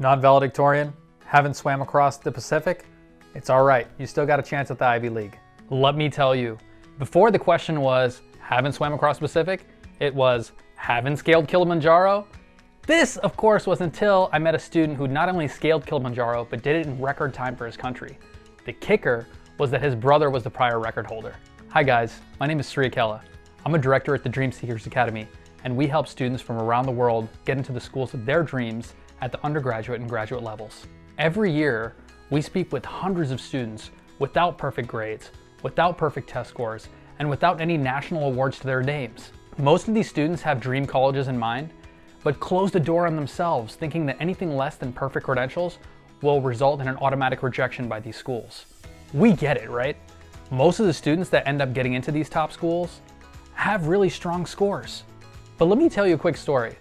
Non-valedictorian, haven't swam across the Pacific? It's all right, you still got a chance at the Ivy League. Let me tell you, before the question was, haven't swam across the Pacific? It was, haven't scaled Kilimanjaro? This, of course, was until I met a student who not only scaled Kilimanjaro, but did it in record time for his country. The kicker was that his brother was the prior record holder. Hi guys, my name is Sri Akella. I'm a director at the Dream Seekers Academy, and we help students from around the world get into the schools of their dreams at the undergraduate and graduate levels. Every year, we speak with hundreds of students without perfect grades, without perfect test scores, and without any national awards to their names. Most of these students have dream colleges in mind, but close the door on themselves, thinking that anything less than perfect credentials will result in an automatic rejection by these schools. We get it, right? Most of the students that end up getting into these top schools have really strong scores. But let me tell you a quick story.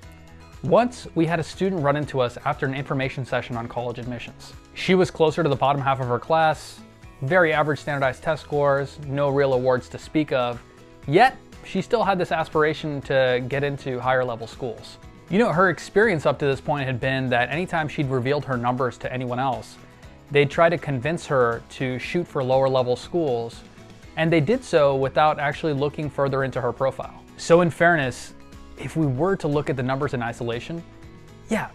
Once we had a student run into us after an information session on college admissions. She was closer to the bottom half of her class, very average standardized test scores, no real awards to speak of, yet she still had this aspiration to get into higher level schools. You know, her experience up to this point had been that anytime she'd revealed her numbers to anyone else, they'd try to convince her to shoot for lower level schools, and they did so without actually looking further into her profile. So in fairness, if we were to look at the numbers in isolation, yeah,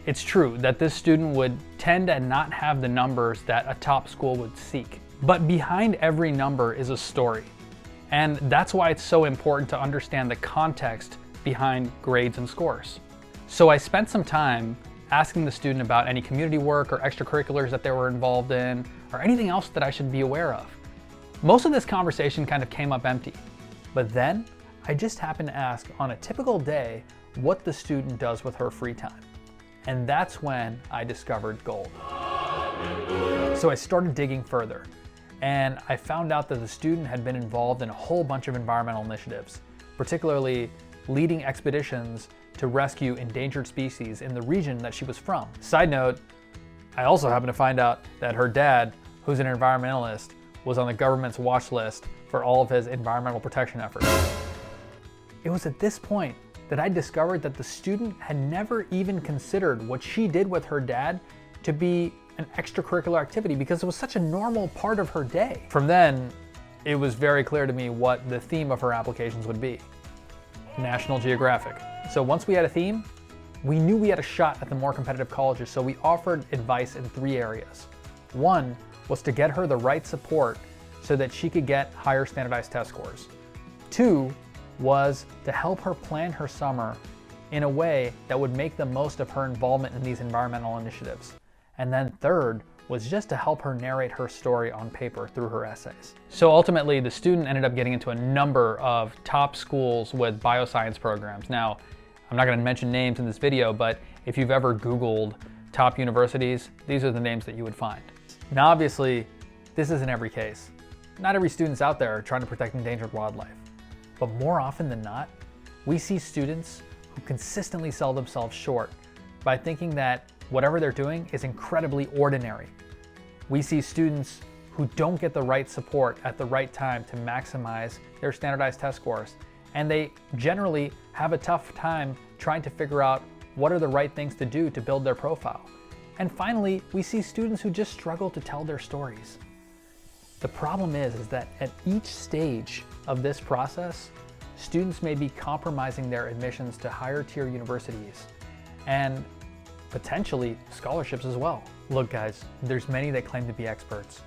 it's true that this student would tend to not have the numbers that a top school would seek. But behind every number is a story. And that's why it's so important to understand the context behind grades and scores. So I spent some time asking the student about any community work or extracurriculars that they were involved in, or anything else that I should be aware of. Most of this conversation kind of came up empty, but then I just happened to ask on a typical day what the student does with her free time. And that's when I discovered gold. So I started digging further, and I found out that the student had been involved in a whole bunch of environmental initiatives, particularly leading expeditions to rescue endangered species in the region that she was from. Side note, I also happened to find out that her dad, who's an environmentalist, was on the government's watch list for all of his environmental protection efforts. It was at this point that I discovered that the student had never even considered what she did with her dad to be an extracurricular activity because it was such a normal part of her day. From then, it was very clear to me what the theme of her applications would be. National Geographic. So once we had a theme, we knew we had a shot at the more competitive colleges, so we offered advice in 3 areas. One was to get her the right support so that she could get higher standardized test scores. 2 was to help her plan her summer in a way that would make the most of her involvement in these environmental initiatives. And then 3rd was just to help her narrate her story on paper through her essays. So ultimately, the student ended up getting into a number of top schools with bioscience programs. Now, I'm not gonna mention names in this video, but if you've ever Googled top universities, these are the names that you would find. Now, obviously, this isn't every case. Not every student's out there trying to protect endangered wildlife. But more often than not, we see students who consistently sell themselves short by thinking that whatever they're doing is incredibly ordinary. We see students who don't get the right support at the right time to maximize their standardized test scores, and they generally have a tough time trying to figure out what are the right things to do to build their profile. And finally, we see students who just struggle to tell their stories. The problem is that at each stage of this process, students may be compromising their admissions to higher tier universities and potentially scholarships as well. Look guys, there's many that claim to be experts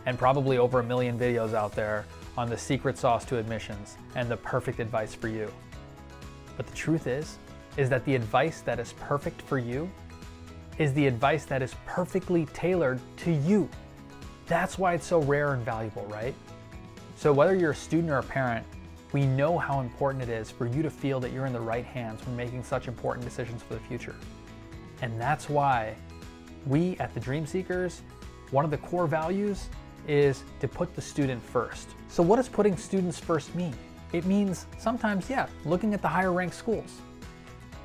and probably over 1 million videos out there on the secret sauce to admissions and the perfect advice for you. But the truth is that the advice that is perfect for you is the advice that is perfectly tailored to you. That's why it's so rare and valuable, right? So whether you're a student or a parent, we know how important it is for you to feel that you're in the right hands when making such important decisions for the future. And that's why we at the Dream Seekers, one of the core values is to put the student first. So what does putting students first mean? It means sometimes, yeah, looking at the higher ranked schools.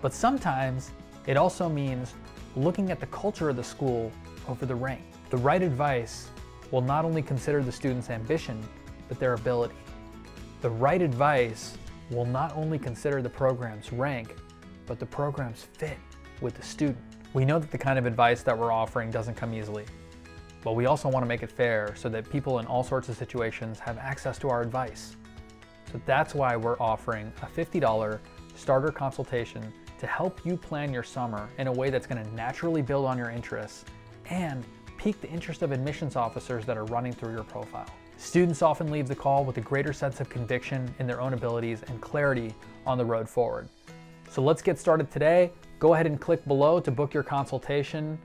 But sometimes it also means looking at the culture of the school over the rank. The right advice will not only consider the student's ambition, but their ability. The right advice will not only consider the program's rank, but the program's fit with the student. We know that the kind of advice that we're offering doesn't come easily, but we also want to make it fair so that people in all sorts of situations have access to our advice. So that's why we're offering a $50 starter consultation to help you plan your summer in a way that's going to naturally build on your interests and pique the interest of admissions officers that are running through your profile. Students often leave the call with a greater sense of conviction in their own abilities and clarity on the road forward. So let's get started today. Go ahead and click below to book your consultation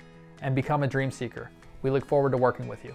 and become a dream seeker. We look forward to working with you.